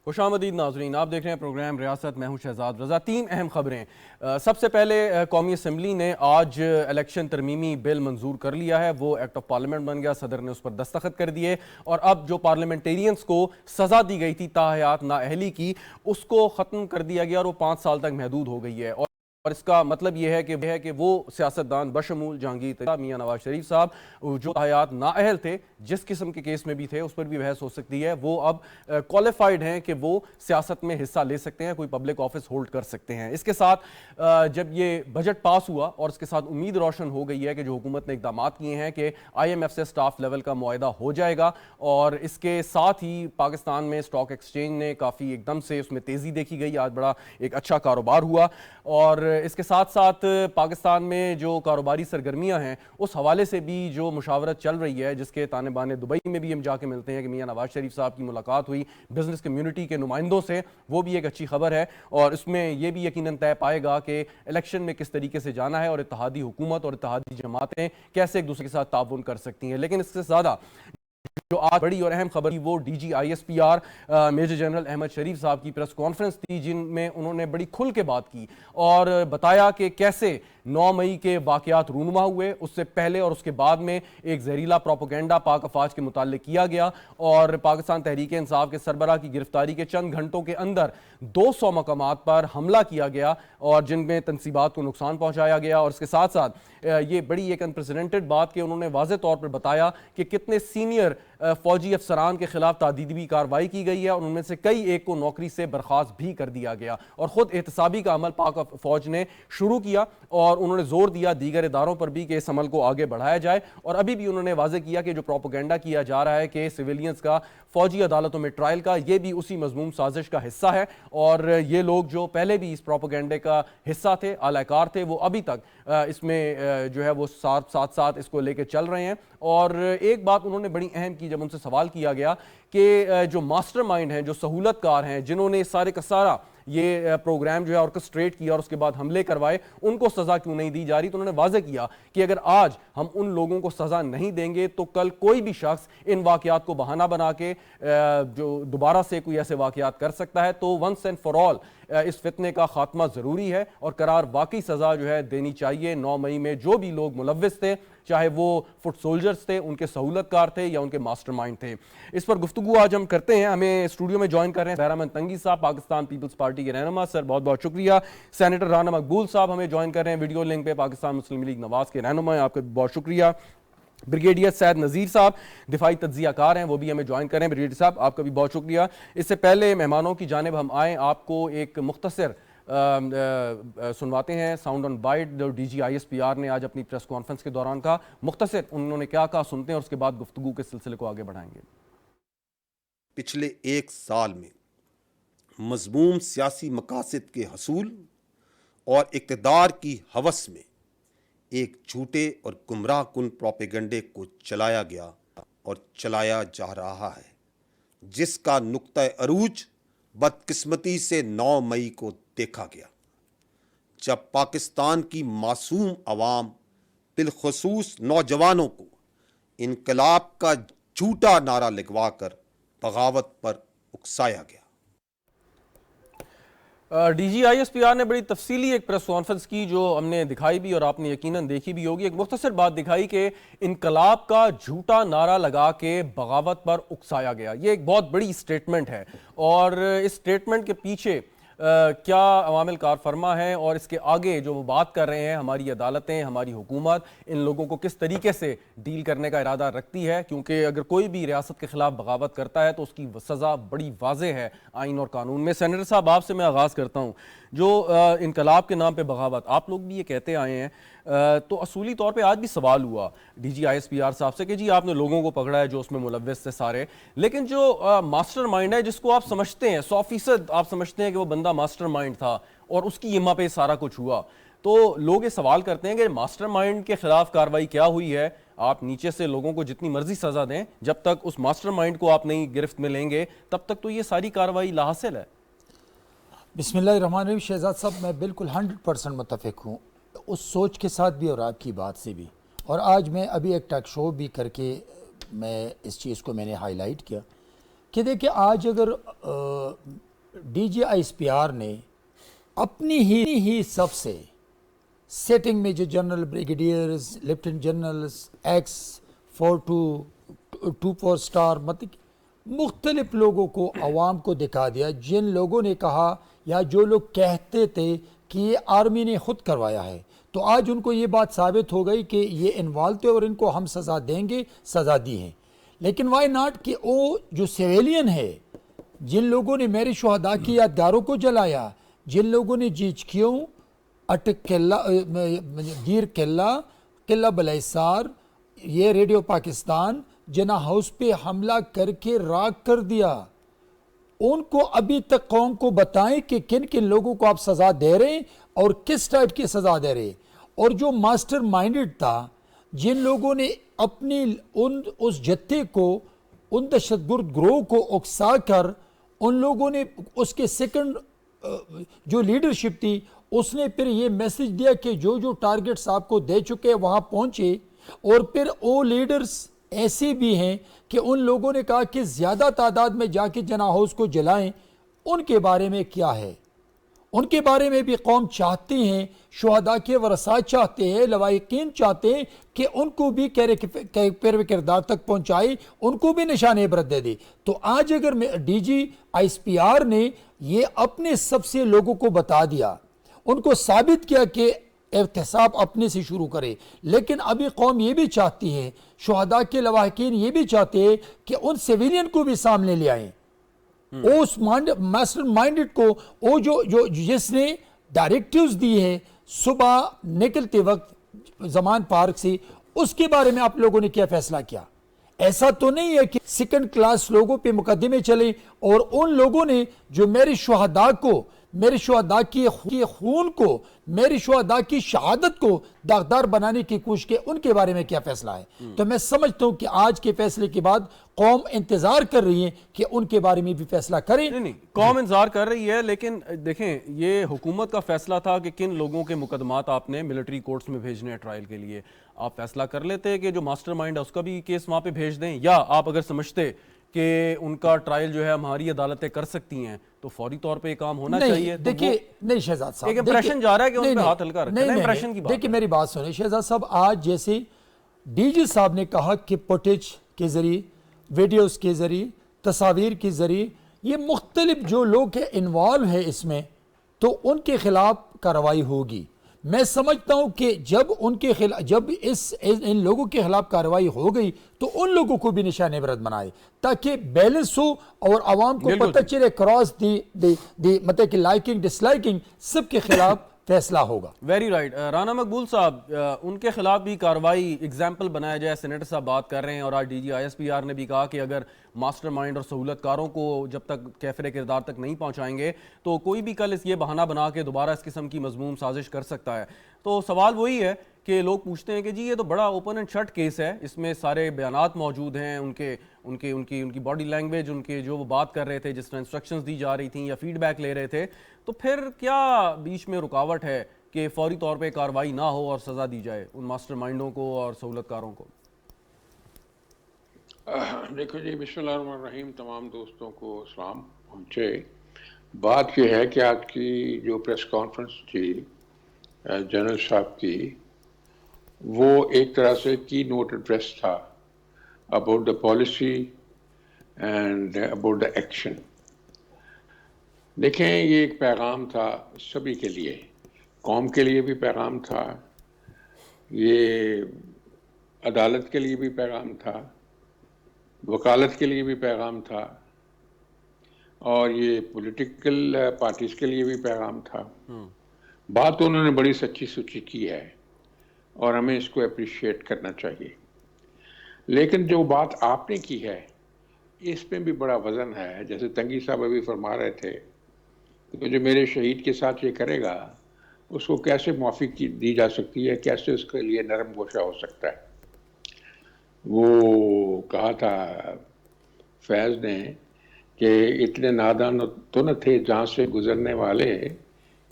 خوش آمدید ناظرین، آپ دیکھ رہے ہیں پروگرام ریاست، میں ہوں شہزاد رضا۔ تین اہم خبریں۔ سب سے پہلے قومی اسمبلی نے آج الیکشن ترمیمی بل منظور کر لیا ہے، وہ ایکٹ آف پارلیمنٹ بن گیا، صدر نے اس پر دستخط کر دیے، اور اب جو پارلیمنٹیرینز کو سزا دی گئی تھی تاحیات نااہلی کی، اس کو ختم کر دیا گیا اور وہ 5 سال تک محدود ہو گئی ہے۔ اور اس کا مطلب یہ ہے کہ وہ سیاستدان بشمول جہانگیر میاں نواز شریف صاحب جو تاحیات نااہل تھے، جس قسم کے کیس میں بھی تھے، اس پر بھی بحث ہو سکتی ہے، وہ اب کوالیفائیڈ ہیں کہ وہ سیاست میں حصہ لے سکتے ہیں، کوئی پبلک آفس ہولڈ کر سکتے ہیں۔ اس کے ساتھ جب یہ بجٹ پاس ہوا اور اس کے ساتھ امید روشن ہو گئی ہے کہ جو حکومت نے اقدامات کیے ہیں کہ آئی ایم ایف سے سٹاف لیول کا معاہدہ ہو جائے گا، اور اس کے ساتھ ہی پاکستان میں سٹاک ایکسچینج نے کافی ایک دم سے اس میں تیزی دیکھی گئی، آج بڑا ایک اچھا کاروبار ہوا، اور اس کے ساتھ ساتھ پاکستان میں جو کاروباری سرگرمیاں ہیں اس حوالے سے بھی جو مشاورت چل رہی ہے، جس کے تانے بانے دبئی میں بھی ہم جا کے ملتے ہیں کہ میاں نواز شریف صاحب کی ملاقات ہوئی بزنس کمیونٹی کے نمائندوں سے، وہ بھی ایک اچھی خبر ہے، اور اس میں یہ بھی یقیناً طے پائے گا کہ الیکشن میں کس طریقے سے جانا ہے اور اتحادی حکومت اور اتحادی جماعتیں کیسے ایک دوسرے کے ساتھ تعاون کر سکتی ہیں۔ لیکن اس سے زیادہ جو آج بڑی اور اہم خبر تھی وہ D G I S P R major general Ahmad Sharif صاحب کی پریس کانفرنس تھی، جن میں انہوں نے بڑی کھل کے بات کی اور بتایا کہ کیسے 9 مئی کے واقعات رونما ہوئے، اس سے پہلے اور اس کے بعد میں ایک زہریلا پروپیگنڈا پاک افواج کے متعلق کیا گیا، اور پاکستان تحریک انصاف کے سربراہ کی گرفتاری کے چند گھنٹوں کے اندر 200 مقامات پر حملہ کیا گیا اور جن میں تنصیبات کو نقصان پہنچایا گیا، اور اس کے ساتھ ساتھ یہ بڑی ایک انپریسیڈنٹڈ بات کہ انہوں نے واضح طور پر بتایا کہ کتنے سینئر فوجی افسران کے خلاف تعدیبی کارروائی کی گئی ہے، اور ان میں سے کئی ایک کو نوکری سے برخاست بھی کر دیا گیا، اور خود احتسابی کا عمل پاک فوج نے شروع کیا، اور انہوں نے زور دیا دیگر اداروں پر بھی کہ اس عمل کو آگے بڑھایا جائے، اور ابھی بھی انہوں نے واضح کیا کہ جو پروپیگنڈا کیا جا رہا ہے کہ سویلینز کا فوجی عدالتوں میں ٹرائل کا، یہ بھی اسی مذموم سازش کا حصہ ہے، اور یہ لوگ جو پہلے بھی اس پروپیگنڈے کا حصہ تھے، اعلی کار تھے، وہ ابھی تک اس میں جو ہے وہ ساتھ اس کو لے کے چل رہے ہیں۔ اور ایک بات انہوں نے بڑی اہم کی جب ان سے سوال کیا گیا کہ جو ماسٹر مائنڈ ہیں، جو سہولت کار ہیں، جنہوں نے سارے کا سارا یہ پروگرام جو ہے آرکسٹریٹ کیا اور اس کے بعد حملے کروائے، ان کو سزا کیوں نہیں دی جا رہی؟ تو انہوں نے واضح کیا کہ اگر آج ہم ان لوگوں کو سزا نہیں دیں گے تو کل کوئی بھی شخص ان واقعات کو بہانہ بنا کے جو دوبارہ سے کوئی ایسے واقعات کر سکتا ہے، تو ونس اینڈ فار آل اس فتنے کا خاتمہ ضروری ہے، اور قرار واقعی سزا جو ہے دینی چاہیے۔ 9 مئی میں جو بھی لوگ ملوث تھے، چاہے وہ فٹ سولجرز تھے، ان کے سہولت کار تھے، یا ان کے ماسٹر مائنڈ تھے۔ اس پر گفتگو آج ہم کرتے ہیں۔ ہمیں اسٹوڈیو میں جوائن کر رہے ہیں بہرامند تنگی صاحب، پاکستان پیپلز پارٹی کے رہنما۔ سر بہت بہت شکریہ۔ سینیٹر رانا مقبول صاحب ہمیں جوائن کر رہے ہیں ویڈیو لنک پہ، پاکستان مسلم لیگ نواز کے رہنما ہیں، آپ کا بہت شکریہ۔ بریگیڈیئر سید نذیر صاحب دفاعی تجزیہ کار ہیں، وہ بھی ہمیں جوائن کریں۔ بریگیڈیئر صاحب آپ کا بھی بہت شکریہ۔ اس سے پہلے مہمانوں کی جانب ہم آئیں، آپ کو ایک مختصر سنواتے ہیں ساؤنڈ آن بائٹ جو D G I S P R نے آج اپنی پریس کانفرنس کے دوران کہا، مختصر انہوں نے کیا کہا، سنتے ہیں اور اس کے بعد گفتگو کے سلسلے کو آگے بڑھائیں گے۔ پچھلے 1 سال میں مذموم سیاسی مقاصد کے حصول اور اقتدار کی ہوس میں ایک جھوٹے اور گمراہ کن پروپیگنڈے کو چلایا گیا اور چلایا جا رہا ہے، جس کا نقطہ عروج بدقسمتی سے 9 مئی کو دیکھا گیا، جب پاکستان کی معصوم عوام بالخصوص نوجوانوں کو انقلاب کا جھوٹا نعرہ لگوا کر بغاوت پر اکسایا گیا۔ D G I S P R نے بڑی تفصیلی ایک پریس کانفرنس کی جو ہم نے دکھائی بھی اور آپ نے یقیناً دیکھی بھی ہوگی۔ ایک مختصر بات دکھائی کہ انقلاب کا جھوٹا نعرہ لگا کے بغاوت پر اکسایا گیا، یہ ایک بہت بڑی سٹیٹمنٹ ہے، اور اس سٹیٹمنٹ کے پیچھے کیا عوامل کار فرما ہے، اور اس کے آگے جو وہ بات کر رہے ہیں ہماری عدالتیں، ہماری حکومت ان لوگوں کو کس طریقے سے ڈیل کرنے کا ارادہ رکھتی ہے، کیونکہ اگر کوئی بھی ریاست کے خلاف بغاوت کرتا ہے تو اس کی سزا بڑی واضح ہے آئین اور قانون میں۔ سینیٹر صاحب آپ سے میں آغاز کرتا ہوں، جو انقلاب کے نام پہ بغاوت آپ لوگ بھی یہ کہتے آئے ہیں، تو اصولی طور پہ آج بھی سوال ہوا D G I S P R صاحب سے کہ جی آپ نے لوگوں کو پکڑا ہے جو اس میں ملوث تھے سارے، لیکن جو ماسٹر مائنڈ ہے جس کو آپ سمجھتے ہیں 100% آپ سمجھتے ہیں کہ وہ بندہ ماسٹر مائنڈ تھا اور اس کی ذمہ پہ سارا کچھ ہوا، تو لوگ یہ سوال کرتے ہیں کہ ماسٹر مائنڈ کے خلاف کارروائی کیا ہوئی ہے؟ آپ نیچے سے لوگوں کو جتنی مرضی سزا دیں، جب تک اس ماسٹر مائنڈ کو آپ نہیں گرفت میں لیں گے تب تک تو یہ ساری کارروائی لاحاصل ہے۔ بسم اللہ الرحمن الرحیم۔ شہزاد صاحب میں بالکل 100% متفق ہوں اس سوچ کے ساتھ بھی اور آپ کی بات سے بھی، اور آج میں ابھی ایک ٹاک شو بھی کر کے میں اس چیز کو میں نے ہائی لائٹ کیا کہ کہ دیکھیں آج اگر D G I S P R نے اپنی ہی سب سے سیٹنگ میں جو general brigadiers lieutenant generals ex 4 star مختلف لوگوں کو عوام کو دکھا دیا، جن لوگوں نے کہا یا جو لوگ کہتے تھے کہ یہ آرمی نے خود کروایا ہے، تو آج ان کو یہ بات ثابت ہو گئی کہ یہ انوالو تھے اور ان کو ہم سزا دیں گے، سزا دی ہے۔ لیکن وائی ناٹ کہ وہ جو سیویلین ہے، جن لوگوں نے میرے شہداء کی یادگاروں کو جلایا، جن لوگوں نے جیچکیوں، اٹک قلعہ، گیر قلعہ، قلعہ بلیسار، یہ ریڈیو پاکستان، جنا ہاؤس پہ حملہ کر کے راکھ کر دیا، ان کو ابھی تک قوم کو بتائیں کہ کن کن لوگوں کو آپ سزا دے رہے ہیں اور کس ٹائپ کی سزا دے رہے ہیں۔ اور جو ماسٹر مائنڈڈ تھا، جن لوگوں نے اپنی اس جتھے کو، ان دہشت گرد گروہ کو اکسا کر، ان لوگوں نے اس کے سیکنڈ جو لیڈرشپ تھی، اس نے پھر یہ میسج دیا کہ جو ٹارگٹس آپ کو دے چکے وہاں پہنچے، اور پھر وہ لیڈرز ایسے بھی ہیں کہ ان لوگوں نے کہا کہ زیادہ تعداد میں جا کے جناح ہاؤس کو جلائیں۔ ان کے بارے میں کیا ہے؟ ان کے بارے میں بھی قوم چاہتے ہیں، شہداء کے ورثاء چاہتے ہیں، لواحقین چاہتے ہیں کہ ان کو بھی پیرو کردار تک پہنچائے، ان کو بھی نشان عبرت دے دے۔ تو آج اگر D G I S P R نے یہ اپنے سب سے لوگوں کو بتا دیا، ان کو ثابت کیا کہ احتساب اپنے سے شروع کرے، لیکن ابھی قوم یہ بھی چاہتی ہے، شہداء کے لواحقین یہ بھی چاہتے ہیں کہ ان سیویلین کو بھی سامنے لے آئیں، اس ماسٹر مائنڈڈ کو، وہ جو جس نے ڈائریکٹیوز دی ہے صبح نکلتے وقت زمان پارک سے، اس کے بارے میں آپ لوگوں نے کیا فیصلہ کیا؟ ایسا تو نہیں ہے کہ سیکنڈ کلاس لوگوں پہ مقدمے چلے، اور ان لوگوں نے جو میرے شہداء کو، میرے شہداء کی خون کو، میرے شہداء کی شہادت کو داغدار بنانے کی کوشش کی، ان کے بارے میں کیا فیصلہ ہے؟ تو میں سمجھتا ہوں کہ آج کے فیصلے کے بعد قوم انتظار کر رہی ہے کہ ان کے بارے میں بھی فیصلہ کریں۔ نہیں، قوم انتظار کر رہی ہے، لیکن دیکھیں یہ حکومت کا فیصلہ تھا کہ کن لوگوں کے مقدمات آپ نے ملٹری کورٹس میں بھیجنے ہیں ٹرائل کے لیے۔ آپ فیصلہ کر لیتے کہ جو ماسٹر مائنڈ ہے اس کا بھی کیس وہاں پہ بھیج دیں، یا آپ اگر سمجھتے کہ ان کا ٹرائل جو ہے ہماری عدالتیں کر سکتی ہیں تو فوری طور پہ یہ کام ہونا چاہیے۔ دیکھیں نہیں شہزاد صاحب، ایک امپریشن جا رہا ہے کہ ان پہ ہاتھ ہلکا رکھا ہے، امپریشن کی بات۔ دیکھیں میری بات سنیں شہزاد صاحب، آج جیسے ڈی جی صاحب نے کہا کہ فوٹیج کے ذریعے، ویڈیوز کے ذریعے، تصاویر کے ذریعے، یہ مختلف جو لوگ انوالو ہیں اس میں، تو ان کے خلاف کارروائی ہوگی۔ میں سمجھتا ہوں کہ جب ان کے خلاف، جب ان لوگوں کے خلاف کارروائی ہو گئی تو ان لوگوں کو بھی نشان عبرت بنائے، تاکہ بیلنس ہو اور عوام کو پتہ چلے کراس دی مطلب کہ لائکنگ ڈس لائکنگ سب کے خلاف فیصلہ ہوگا۔ Very right. رانا مقبول صاحب، ان کے خلاف بھی کارروائی ایگزامپل بنایا جائے، سینیٹر صاحب بات کر رہے ہیں، اور آج D G I S P R نے بھی کہا کہ اگر ماسٹر مائنڈ اور سہولت کاروں کو جب تک کیفر کردار تک نہیں پہنچائیں گے تو کوئی بھی کل یہ بہانہ بنا کے دوبارہ اس قسم کی مذموم سازش کر سکتا ہے۔ تو سوال وہی ہے کہ لوگ پوچھتے ہیں کہ جی یہ تو بڑا اوپن اینڈ شٹ کیس ہے، اس میں سارے بیانات موجود ہیں، ان کی باڈی لینگویج، ان کے جو وہ بات کر رہے تھے، جس طرح انسٹرکشنز دی جا رہی تھیں یا فیڈ بیک لے رہے تھے، تو پھر کیا بیچ میں رکاوٹ ہے کہ فوری طور پہ کارروائی نہ ہو اور سزا دی جائے ان ماسٹر مائنڈوں کو اور سہولت کاروں کو؟ دیکھو جی، بسم اللہ الرحمن الرحیم، تمام دوستوں کو اسلام پہنچے۔ بات یہ ہے کہ آج کی جو پریس کانفرنس تھی جنرل صاحب کی، وہ ایک طرح سے کی نوٹ ایڈریس تھا about the policy and about the action. دیکھیں یہ ایک پیغام تھا سبھی کے لیے، قوم کے لیے بھی پیغام تھا، یہ عدالت کے لیے بھی پیغام تھا، وکالت کے لیے بھی پیغام تھا، اور یہ پولیٹیکل پارٹیز کے لیے بھی پیغام تھا۔ بات انہوں نے بڑی سچی سچی کی ہے اور ہمیں اس کو اپریشیٹ کرنا چاہیے، لیکن جو بات آپ نے کی ہے اس میں بھی بڑا وزن ہے۔ جیسے تنگی صاحب ابھی فرما رہے تھے کہ جو میرے شہید کے ساتھ یہ کرے گا اس کو کیسے معافی دی جا سکتی ہے، کیسے اس کے لیے نرم گوشہ ہو سکتا ہے۔ وہ کہا تھا فیض نے کہ اتنے نادان تو نہ تھے جہاں سے گزرنے والے،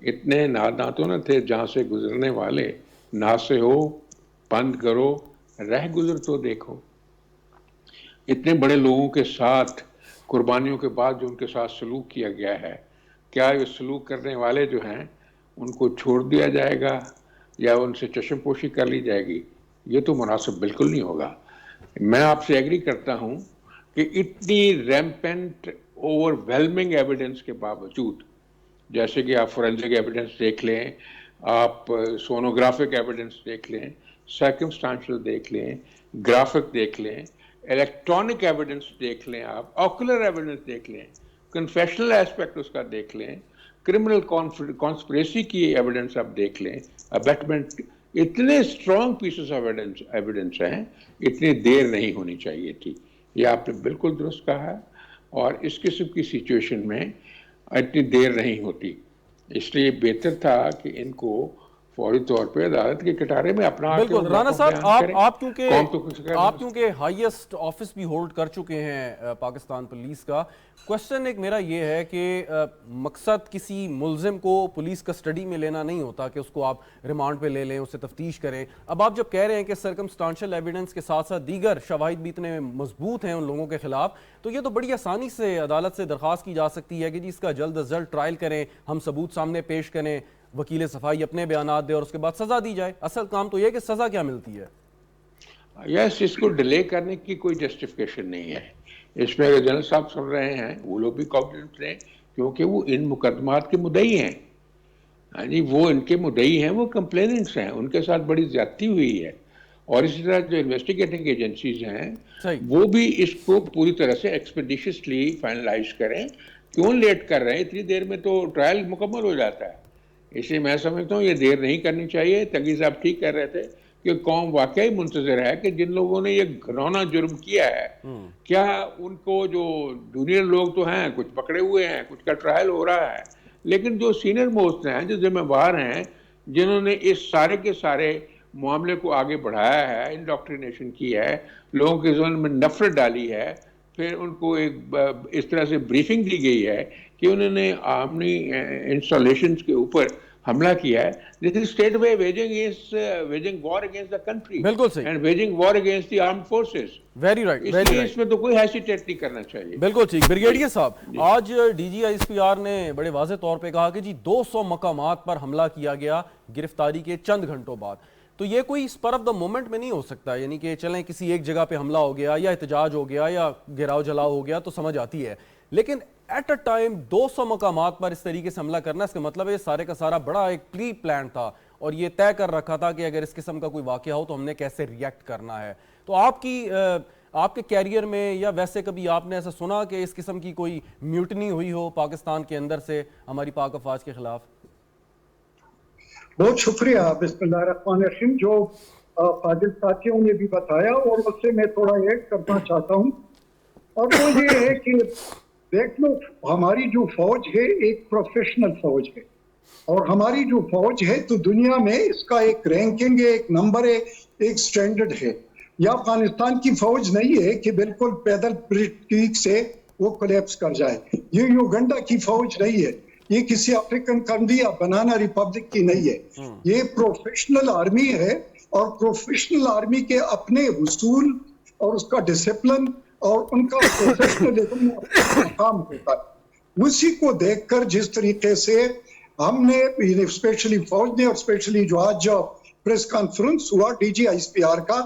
اتنے نادان تو نہ تھے جہاں سے گزرنے والے، نہ سے ہو بند کرو رہ گزر تو دیکھو۔ اتنے بڑے لوگوں کے ساتھ قربانیوں کے بعد جو ان کے ساتھ سلوک کیا گیا ہے، کیا یہ سلوک کرنے والے جو ہیں ان کو چھوڑ دیا جائے گا یا ان سے چشم پوشی کر لی جائے گی؟ یہ تو مناسب بالکل نہیں ہوگا. میں آپ سے ایگری کرتا ہوں کہ اتنی ریمپنٹ اوور ویلمنگ ایویڈنس کے باوجود، جیسے کہ آپ فورینسک ایویڈنس دیکھ لیں، آپ سونوگرافک ایویڈنس دیکھ لیں، سرکمسٹانشل دیکھ لیں، گرافک دیکھ لیں، الیکٹرانک ایویڈنس دیکھ لیں، آپ آکولر ایویڈنس دیکھ لیں، کنفیشنل ایسپیکٹ اس کا دیکھ لیں، کرمنل کانسپریسی کی ایویڈنس آپ دیکھ لیں، ابیٹمنٹ، اتنے اسٹرانگ پیسز آف ایویڈنس ہیں، اتنی دیر نہیں ہونی چاہیے تھی. یہ آپ نے بالکل درست کہا ہے، اور اس قسم کی سچویشن میں اتنی دیر نہیں ہوتی. اس لیے بہتر تھا کہ ان کو فوری طور پہ عدالت کے کٹارے میں اپنا بالکل. رانا صاحب، آپ کیونکہ ہائیسٹ آفس بھی ہولڈ کر چکے ہیں پاکستان پولیس کا، کوشچن ایک میرا یہ ہے کہ مقصد کسی ملزم کو پولیس کسٹڈی میں لینا نہیں ہوتا کہ اس کو آپ ریمانڈ پہ لے لیں، اسے تفتیش کریں. اب آپ جب کہہ رہے ہیں کہ سرکمسٹانشل ایویڈنس کے ساتھ ساتھ دیگر شواہد بھی اتنے مضبوط ہیں ان لوگوں کے خلاف، تو یہ تو بڑی آسانی سے عدالت سے درخواست کی جا سکتی ہے کہ جی اس کا جلد از جلد ٹرائل کریں، ہم ثبوت سامنے پیش کریں، وکیل صفائی اپنے بیانات دے اور اس کے بعد سزا دی جائے. اصل کام تو یہ کہ سزا کیا ملتی ہے. یس، اس کو ڈیلے کرنے کی کوئی جسٹیفیکیشن نہیں ہے. اس میں اگر جنرل صاحب سن رہے ہیں وہ لوگ بھی کانفیڈنٹ رہیں، کیونکہ وہ ان مقدمات کے مدعی ہیں. ہاں جی، وہ ان کے مدعی ہیں، وہ کمپلیننٹس ہیں، ان کے ساتھ بڑی زیادتی ہوئی ہے. اور اسی طرح جو انویسٹیگیٹنگ ایجنسیز ہیں وہ بھی اس کو پوری طرح سے ایکسپیڈیشسلی فائنلائز کریں. کیوں لیٹ کر رہے ہیں؟ اتنی دیر میں تو ٹرائل مکمل ہو جاتا ہے. اس لیے میں سمجھتا ہوں یہ دیر نہیں کرنی چاہیے. تقی صاحب ٹھیک کہہ رہے تھے کہ قوم واقعی منتظر ہے کہ جن لوگوں نے یہ گھنونا جرم کیا ہے، کیا ان کو، جو جونیئر لوگ تو ہیں کچھ پکڑے ہوئے ہیں، کچھ کا ٹرائل ہو رہا ہے، لیکن جو سینئر موسٹ ہیں، جو ذمہ دار ہیں، جنہوں نے اس سارے کے سارے معاملے کو آگے بڑھایا ہے، انڈاکٹرینیشن کی ہے، لوگوں کے ذہن میں نفرت ڈالی ہے، پھر ان کو ایک اس طرح سے بریفنگ دی گئی ہے کہ انہوں نے اپنی انسٹالیشنز کے اوپر حملہ کیا ہے. This is state way waging war against the country. بالکل صحیح. And waging war against the armed forces. Very right, very right. اس میں تو کوئی ہیسیٹیٹ نہیں کرنا چاہیے. بالکل ٹھیک. بریگیڈیئر صاحب، آج D G I S P R نے بڑے واضح طور پہ کہا کہ جی 200 مقامات پر حملہ کیا گیا گرفتاری کے چند گھنٹوں بعد. تو یہ کوئی اسپر آف دا مومنٹ میں نہیں ہو سکتا، یعنی کہ چلیں کسی ایک جگہ پہ حملہ ہو گیا یا احتجاج ہو گیا یا گراؤ جلاؤ ہو گیا تو سمجھ آتی ہے، لیکن ایٹ اے ٹائم 200 مقامات پر اس طریقے سے حملہ کرنا، اس کا مطلب ہے سارے کا سارا بڑا ایک پری پلان تھا اور یہ طے کر رکھا تھا کہ اگر اس قسم کا کوئی واقعہ ہو تو ہم نے کیسے ریئیکٹ کرنا ہے. تو آپ کے کیریئر میں یا ویسے کبھی آپ نے ایسا سنا کہ اس قسم کی کوئی میوٹنی ہوئی ہو پاکستان کے اندر سے ہماری پاک افواج کے خلاف؟ بہت شکریہ. بسم اللہ الرحمن الرحیم. جو فاضل ساتھیوں نے بھی بتایا اور اس سے میں تھوڑا ایڈ کرنا چاہتا ہوں، اور وہ یہ ہے کہ دیکھ لو، ہماری جو فوج ہے ایک پروفیشنل فوج ہے، اور ہماری جو فوج ہے تو دنیا میں اس کا ایک رینکنگ ہے، ایک نمبر ہے، ایک سٹینڈرڈ ہے. یہ افغانستان کی فوج نہیں ہے کہ بالکل پیدل ٹریک سے وہ کولیپس کر جائے. یہ یوگنڈا کی فوج نہیں ہے، یہ کسی افریقن کنٹری یا بنانا ریپبلک کی نہیں ہے. یہ پروفیشنل آرمی ہے، اور پروفیشنل آرمی کے اپنے اصول اور اس کا ڈسپلن اور ان کا پروفیشنلزم کام ہوتا ہے. اسی کو دیکھ کر جس طریقے سے ہم نے اسپیشلی فوج نے، اور اسپیشلی جو آج پریس کانفرنس ہوا D G I S P R کا،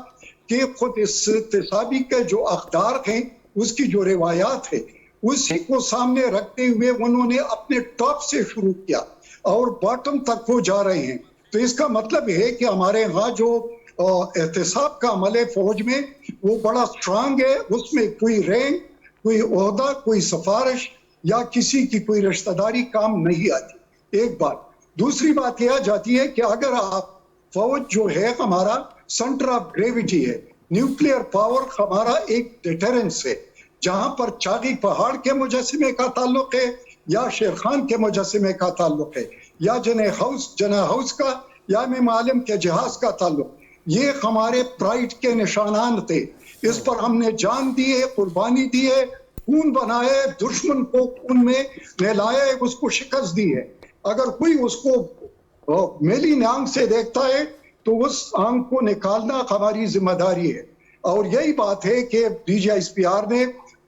کہ خود اس احتسابی کے جو اقدار ہیں، اس کی جو روایات ہے، اسی کو سامنے رکھتے ہوئے انہوں نے اپنے ٹاپ سے شروع کیا اور باٹم تک وہ جا رہے ہیں. تو اس کا مطلب ہے کہ ہمارے ہاں جو احتساب کا عمل ہے فوج میں وہ بڑا سٹرانگ ہے. اس میں کوئی رینک، کوئی عہدہ، کوئی سفارش یا کسی کی کوئی رشتہ داری کام نہیں آتی. ایک بات. دوسری بات یہ آ جاتی ہے کہ اگر آپ فوج جو ہے ہمارا سینٹر آف گریویٹی ہے، نیوکلیئر پاور ہمارا ایک ڈیٹرنس ہے. جہاں پر چاغی پہاڑ کے مجسمے کا تعلق ہے یا شیر خان کے مجسمے کا تعلق ہے یا جناح ہاؤس کا یا امام عالم کے جہاز کا تعلق، یہ ہمارے پرائڈ کے نشانات تھے. اس پر ہم نے جان دی ہے، قربانی دی ہے، خون بنایا ہے، دشمن کو خون میں نہلایا ہے، اس کو شکست دی ہے. اگر کوئی اس کو میلی آنکھ سے دیکھتا ہے تو اس آنکھ کو نکالنا ہماری ذمہ داری ہے. اور یہی بات ہے کہ D G I S P R نے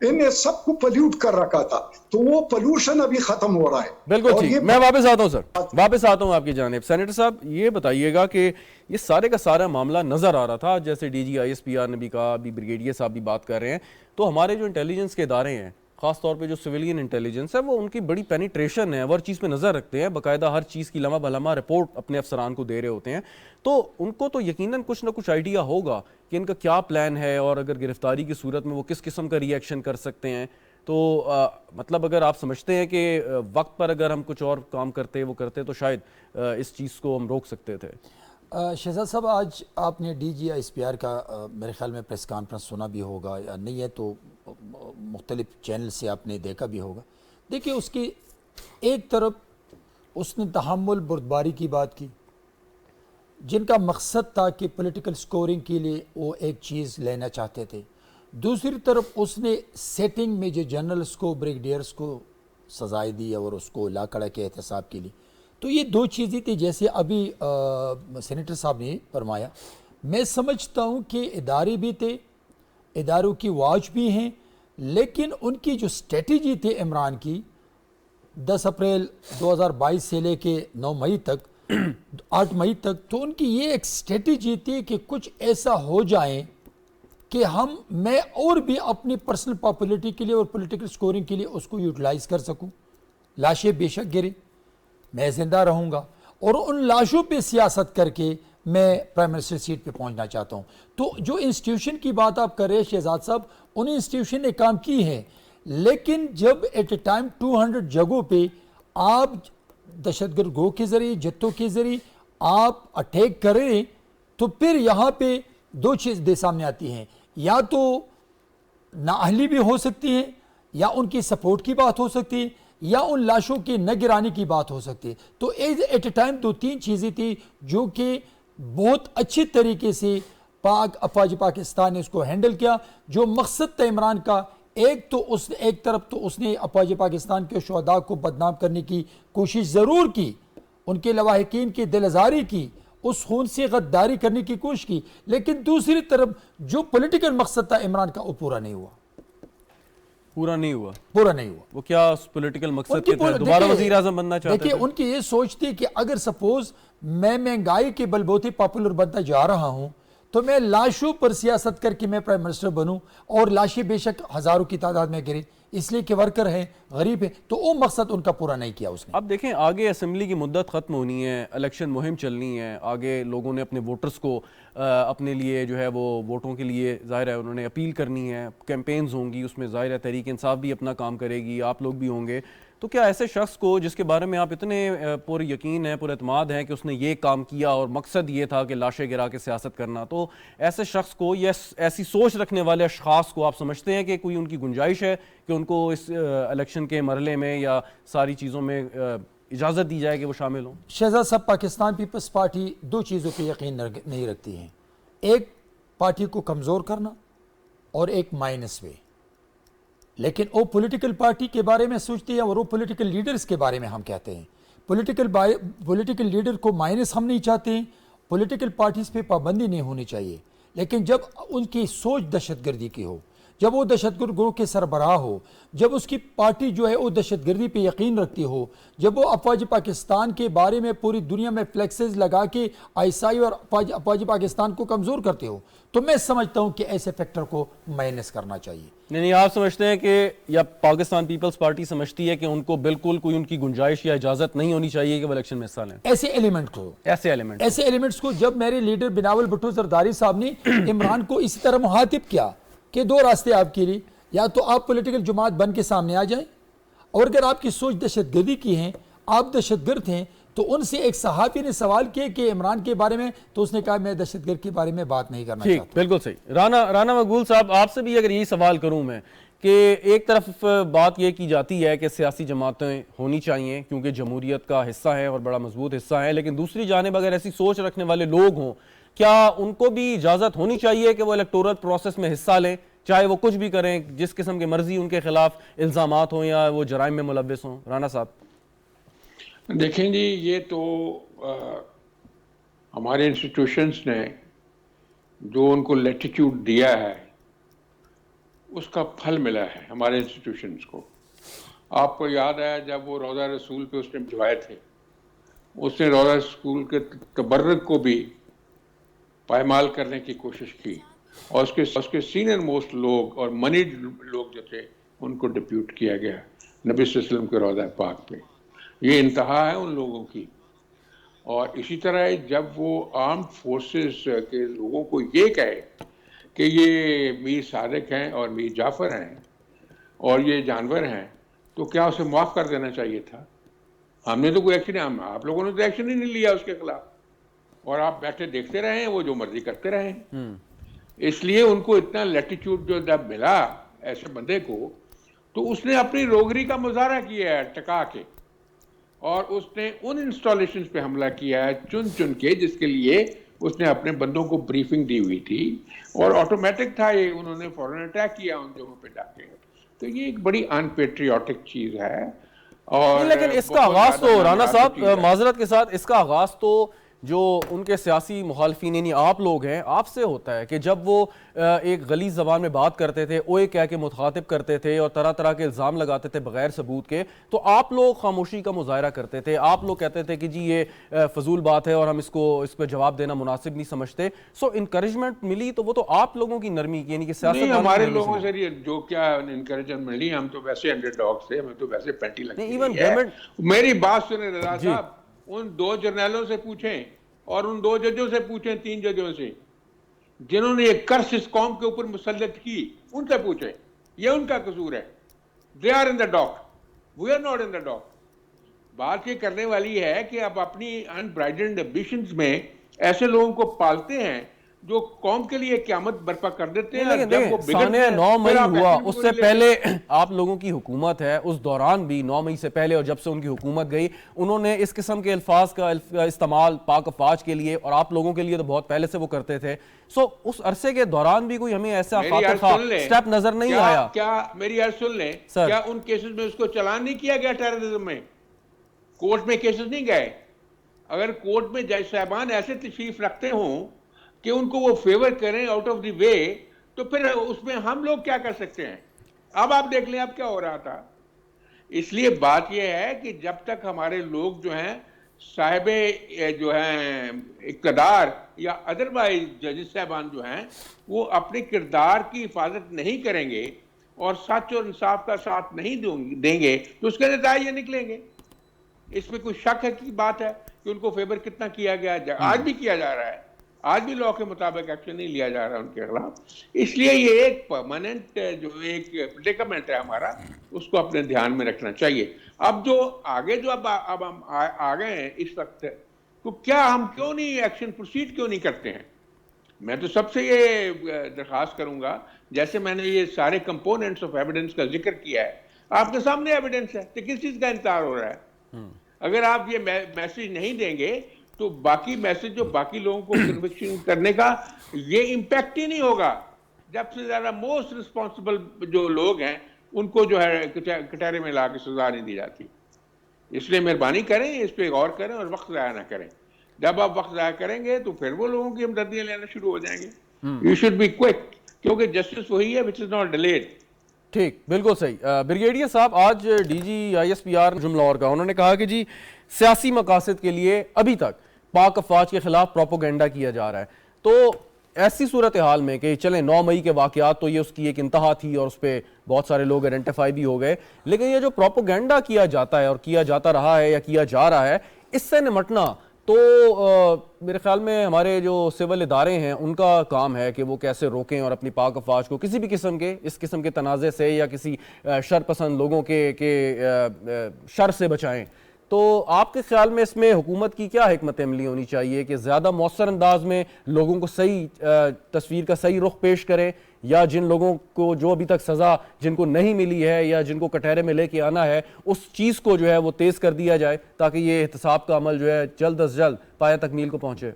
انہیں سب کو پلیوٹ کر رکھا تھا، تو وہ پولوشن ابھی ختم ہو رہا ہے. بالکل اور ٹھیک. یہ میں واپس آتا ہوں سر، واپس آتا ہوں آپ کی جانب. سینیٹر صاحب یہ بتائیے گا کہ یہ سارے کا سارا معاملہ نظر آ رہا تھا، جیسے ڈی جی ISPR نے بھی کہا، ابھی بریگیڈیئر صاحب بھی بات کر رہے ہیں، تو ہمارے جو انٹیلیجنس کے ادارے ہیں، خاص طور پہ جو سویلین انٹیلیجنس ہے، وہ ان کی بڑی پینیٹریشن ہے، وہ ہر چیز پہ نظر رکھتے ہیں، باقاعدہ ہر چیز کی لمحہ بلمحہ رپورٹ اپنے افسران کو دے رہے ہوتے ہیں. تو ان کو تو یقیناً کچھ نہ کچھ آئیڈیا ہوگا کہ ان کا کیا پلان ہے، اور اگر گرفتاری کی صورت میں وہ کس قسم کا ری ایکشن کر سکتے ہیں. تو مطلب اگر آپ سمجھتے ہیں کہ وقت پر اگر ہم کچھ اور کام کرتے وہ کرتے تو شاید اس چیز کو ہم روک سکتے تھے. شہزاد صاحب، آج آپ نے DG ISPR کا میرے خیال میں پریس کانفرنس سنا بھی ہوگا، یا نہیں ہے تو مختلف چینل سے آپ نے دیکھا بھی ہوگا. دیکھیے، اس کی ایک طرف اس نے تحمل بردباری کی بات کی، جن کا مقصد تھا کہ پولیٹیکل سکورنگ کے لیے وہ ایک چیز لینا چاہتے تھے. دوسری طرف اس نے سیٹنگ میں جو جنرلز کو، بریگیڈیئرز کو سزائے دی اور اس کو لا کھڑا کے احتساب کے لیے. تو یہ دو چیزیں تھی، جیسے ابھی سینیٹر صاحب نے فرمایا. میں سمجھتا ہوں کہ ادارے بھی تھے، اداروں کی واچ بھی ہیں، لیکن ان کی جو اسٹریٹجی تھی عمران کی 10 اپریل 2022 سے لے کے 9 مئی تک 8 مئی تک، تو ان کی یہ ایک اسٹریٹجی تھی کہ کچھ ایسا ہو جائے کہ میں اور بھی اپنی پرسنل پاپولیٹی کے لیے اور پولیٹیکل سکورنگ کے لیے اس کو یوٹیلائز کر سکوں. لاشیں بے شک گرے، میں زندہ رہوں گا، اور ان لاشوں پہ سیاست کر کے میں پرائم منسٹر سیٹ پہ پہنچنا چاہتا ہوں. تو جو انسٹیٹیوشن کی بات آپ کر رہے ہیں شہزاد صاحب، ان انسٹیٹیوشن نے کام کی ہے، لیکن جب ایٹ اے ٹائم 200 جگہوں پہ آپ دہشت گرد گروہ کے ذریعے، جتوں کے ذریعے آپ اٹیک کریں، تو پھر یہاں پہ دو چیزیں سامنے آتی ہیں. یا تو نااہلی بھی ہو سکتی ہے، یا ان کی سپورٹ کی بات ہو سکتی ہے، یا ان لاشوں کی نہ گرانے کی بات ہو سکتی ہے. تو ایٹ اے ٹائم 2-3 چیزیں تھی جو کہ بہت اچھی طریقے سے افواج پاکستان نے اس کو ہینڈل کیا. جو مقصد تھا عمران کا، ایک طرف تو اس نے افواج پاکستان کے شہداء کو بدنام کرنے کی کوشش ضرور کی، ان کے لواحقین کی دل آزاری کی، اس خون سے غداری کرنے کی کوشش کی، لیکن دوسری طرف جو پولیٹیکل مقصد تھا عمران کا، وہ پورا نہیں ہوا. وہ کیا اس پولیٹیکل مقصد کے تحت دوبارہ وزیر اعظم بننا چاہتے تھے؟ دیکھیے، ان کی یہ سوچ تھی کہ اگر سپوز میں مہنگائی کے بلبوتے پاپولر بنتا جا رہا ہوں، تو میں لاشوں پر سیاست کر کے میں پرائم منسٹر بنوں، اور لاشیں بے شک ہزاروں کی تعداد میں گرے، اس لیے کہ ورکر ہیں، غریب ہیں. تو وہ مقصد ان کا پورا نہیں کیا اس نے. اب دیکھیں، آگے اسمبلی کی مدت ختم ہونی ہے، الیکشن مہم چلنی ہے، آگے لوگوں نے اپنے ووٹرز کو اپنے لیے جو ہے وہ ووٹوں کے لیے ظاہر ہے انہوں نے اپیل کرنی ہے، کیمپینز ہوں گی، اس میں ظاہر ہے تحریک انصاف بھی اپنا کام کرے گی، آپ لوگ بھی ہوں گے. تو کیا ایسے شخص کو جس کے بارے میں آپ اتنے پر یقین ہیں، پر اعتماد ہیں کہ اس نے یہ کام کیا اور مقصد یہ تھا کہ لاشیں گرا کے سیاست کرنا، تو ایسے شخص کو یا ایسی سوچ رکھنے والے اشخاص کو آپ سمجھتے ہیں کہ کوئی ان کی گنجائش ہے کہ ان کو اس الیکشن کے مرحلے میں یا ساری چیزوں میں اجازت دی جائے کہ وہ شامل ہوں؟ شہزاد صاحب، پاکستان پیپلز پارٹی دو چیزوں پہ یقین نہیں رکھتی ہیں، ایک پارٹی کو کمزور کرنا اور ایک مائنس وے. لیکن وہ پولیٹیکل پارٹی کے بارے میں سوچتی ہے، اور وہ پولیٹیکل لیڈرز کے بارے میں ہم کہتے ہیں. پولیٹیکل لیڈر کو مائنس ہم نہیں چاہتے ہیں، پولیٹیکل پارٹیز پہ پابندی نہیں ہونی چاہیے، لیکن جب ان کی سوچ دہشت گردی کی ہو، جب وہ دہشت گرد گروہ کے سربراہ ہو، جب اس کی پارٹی جو ہے وہ دہشت گردی پہ یقین رکھتی ہو، جب وہ افواج پاکستان کے بارے میں پوری دنیا میں فلیکسز لگا کے ISI اور افواج پاکستان کو کمزور کرتے ہو، تو میں سمجھتا ہوں کہ ایسے فیکٹر کو مائنس کرنا چاہیے. نہیں، آپ سمجھتے ہیں کہ یا پاکستان پیپلز پارٹی سمجھتی ہے کہ ان کو بالکل کوئی ان کی گنجائش یا اجازت نہیں ہونی چاہیے کہ وہ الیکشن میں حصہ لیں؟ ایسے ایلیمنٹس کو جب میرے لیڈر بناول بھٹو زرداری صاحب نے عمران کو اسی طرح مخاطب کیا کہ دو راستے آپ کے لیے، یا تو آپ پولیٹیکل جماعت بن کے سامنے آ جائیں، اور اگر آپ کی سوچ دہشت گردی کی ہیں، آپ دہشت گرد ہیں، تو ان سے ایک صحافی نے سوال کیا کہ عمران کے بارے میں، تو اس نے کہا میں دہشت گرد کے بارے میں بات نہیں کرنا چاہتا. بالکل صحیح. رانا مقبول صاحب، آپ سے بھی اگر یہی سوال کروں میں کہ ایک طرف بات یہ کی جاتی ہے کہ سیاسی جماعتیں ہونی چاہیے کیونکہ جمہوریت کا حصہ ہے اور بڑا مضبوط حصہ ہے، لیکن دوسری جانب اگر ایسی سوچ رکھنے والے لوگ ہوں، کیا ان کو بھی اجازت ہونی چاہیے کہ وہ الیکٹورل پروسیس میں حصہ لیں، چاہے وہ کچھ بھی کریں، جس قسم کی مرضی ان کے خلاف الزامات ہوں یا وہ جرائم میں ملوث ہوں؟ رانا صاحب دیکھیں جی، یہ تو ہمارے انسٹیٹیوشنز نے جو ان کو لیٹیٹیوڈ دیا ہے، اس کا پھل ملا ہے ہمارے انسٹیٹیوشنز کو. آپ کو یاد ہے جب وہ روضہ رسول پہ اس نے بھجوائے تھے, اس نے روضہ رسول کے تبرک کو بھی پائمال کرنے کی کوشش کی, اور اس کے سینئر موسٹ لوگ اور منیڈ لوگ جو تھے ان کو ڈپیوٹ کیا گیا نبی صلی اللہ علیہ وسلم کے روضہ پاک پہ. یہ انتہا ہے ان لوگوں کی. اور اسی طرح جب وہ آرمڈ فورسز کے لوگوں کو یہ کہے کہ یہ میر صادق ہیں اور میر جعفر ہیں اور یہ جانور ہیں, تو کیا اسے معاف کر دینا چاہیے تھا؟ ہم نے تو کوئی ایکشن, آپ لوگوں نے تو ایکشن ہی نہیں لیا اس کے خلاف, اور آپ بیٹھے دیکھتے رہے ہیں, وہ جو مرضی کرتے رہے ہیں. اس لیے ان کو اتنا لیٹیچیوڈ جو جب ملا ایسے بندے کو, تو اس نے اپنی روگری کا مظاہرہ کیا ہے ٹکا کے, اور اس نے ان انسٹالیشنز پہ حملہ کیا ہے چن کے جس کے لیے اس نے اپنے بندوں کو بریفنگ دی ہوئی تھی, اور آٹومیٹک تھا یہ, انہوں نے فوراً اٹیک کیا ان جگہوں پہ جا کے. تو یہ ایک بڑی ان پیٹریوٹک چیز ہے. اور لیکن اس کا آغاز تو رانا صاحب معذرت کے ساتھ, اس کا آغاز تو جو ان کے سیاسی مخالفین یعنی آپ لوگ ہیں آپ سے ہوتا ہے کہ جب وہ ایک غلیظ زبان میں بات کرتے تھے, اوئے کہہ کے مخاطب کرتے تھے اور طرح طرح کے الزام لگاتے تھے بغیر ثبوت کے, تو آپ لوگ خاموشی کا مظاہرہ کرتے تھے. آپ لوگ کہتے تھے کہ جی یہ فضول بات ہے اور ہم اس پہ جواب دینا مناسب نہیں سمجھتے. سو انکریجمنٹ ملی تو وہ تو آپ لوگوں کی نرمی یعنی کہ سیاست ہمارے لوگوں سے جو کیا انکریجمنٹ ملی, ہم تو ویسے انڈر ڈاگ تھے, ہمیں تو ویسے پینٹی لگتی ہے. میری بات سنیں رضا صاحب, ان 2 جرنیلوں سے پوچھیں اور ان 2 ججوں سے پوچھیں, 3 ججوں سے جنہوں نے یہ کرس اس قوم کے اوپر مسلط کی, ان سے پوچھیں. یہ ان کا قصور ہے. They are in the dock. We are not in the dock. بات یہ کرنے والی ہے کہ آپ اپنی unbridled ambitions میں ایسے لوگوں کو پالتے ہیں جو قوم کے لیے قیامت برپا کر دیتے ہیں. لیکن سانحہ 9 مئی ہوا, اس سے پہلے آپ لوگوں کی حکومت ہے, اس دوران بھی 9 مئی سے پہلے اور جب سے ان کی حکومت گئی انہوں نے اس قسم کے الفاظ کا استعمال پاک افواج کے لیے اور آپ لوگوں کے لیے تو بہت پہلے سے وہ کرتے تھے. سو اس عرصے کے دوران بھی کوئی ہمیں ایسا خاطر خواہ سٹیپ نظر نہیں آیا. کیا میری عرض سن لیں, کیا ان کیسز میں اس کو چلان نہیں کیا گیا ٹیررزم میں؟ کورٹ میں کیسز نہیں گئے؟ اگر کورٹ میں جج صاحبان ایسے تشریف رکھتے ہوں کہ ان کو وہ فیور کریں آؤٹ آف دی وے, تو پھر اس میں ہم لوگ کیا کر سکتے ہیں؟ اب آپ دیکھ لیں اب کیا ہو رہا تھا. اس لیے بات یہ ہے کہ جب تک ہمارے لوگ جو ہیں صاحب جو ہیں اقتدار یا ادروائز ججز صاحبان جو ہیں وہ اپنے کردار کی حفاظت نہیں کریں گے اور سچ اور انصاف کا ساتھ نہیں دیں گے, تو اس کے نتائج یہ نکلیں گے. اس میں کوئی شک ہے کی بات ہے کہ ان کو فیور کتنا کیا گیا, آج بھی کیا جا رہا ہے, آج بھی لاء کے مطابق ایکشن نہیں لیا جا رہا ان کے خلاف. اس لیے یہ ایک پرماننٹ جو ایک پریڈیکمنٹ ہے ہمارا, اس کو اپنے دھیان میں رکھنا چاہیے. اب جو آگے جو اب ہم آ گئے ہیں اس وقت, تو کیا ہم کیوں نہیں ایکشن پروسیڈ کیوں نہیں کرتے ہیں؟ میں تو سب سے یہ درخواست کروں گا, جیسے میں نے یہ سارے کمپوننٹس آف ایویڈنس کا ذکر کیا ہے, آپ کے سامنے ایویڈنس ہے, تو کس چیز کا انتظار ہو رہا ہے؟ اگر آپ یہ میسج نہیں دیں گے تو باقی میسج جو باقی لوگوں کو کنوکشن کرنے کا یہ امپیکٹ ہی نہیں ہوگا. جب سے زیادہ موسٹ رسپانسبل جو لوگ ہیں ان کو جو ہے کٹہرے میں لا کے سزا نہیں دی جاتی. اس لیے مہربانی کریں, اس پہ غور کریں اور وقت ضائع نہ کریں. جب آپ وقت ضائع کریں گے تو پھر وہ لوگوں کی ہمدردیاں لینا شروع ہو جائیں گے. یو شوڈ بی کوئک, کیونکہ جسٹس وہی ہے which is not delayed. ٹھیک, بالکل صحیح. بریگیڈیئر صاحب, آج D G I S P R جملہ اور کا انہوں نے کہا کہ جی سیاسی مقاصد کے لیے ابھی تک پاک افواج کے خلاف پروپوگنڈا کیا جا رہا ہے. تو ایسی صورتحال میں کہ چلیں 9 مئی کے واقعات تو یہ اس کی ایک انتہا تھی اور اس پہ بہت سارے لوگ آئیڈینٹیفائی بھی ہو گئے, لیکن یہ جو پروپوگنڈا کیا جاتا ہے اور کیا جاتا رہا ہے یا کیا جا رہا ہے, اس سے نمٹنا تو میرے خیال میں ہمارے جو سول ادارے ہیں ان کا کام ہے کہ وہ کیسے روکیں اور اپنی پاک افواج کو کسی بھی قسم کے اس قسم کے تنازع سے یا کسی شر پسند لوگوں کے شر سے بچائیں. تو آپ کے خیال میں اس میں حکومت کی کیا حکمت عملی ہونی چاہیے کہ زیادہ مؤثر انداز میں لوگوں کو صحیح تصویر کا صحیح رخ پیش کریں, یا جن لوگوں کو جو ابھی تک سزا جن کو نہیں ملی ہے یا جن کو کٹہرے میں لے کے آنا ہے اس چیز کو جو ہے وہ تیز کر دیا جائے تاکہ یہ احتساب کا عمل جو ہے جلد از جلد پایہ تکمیل کو پہنچے؟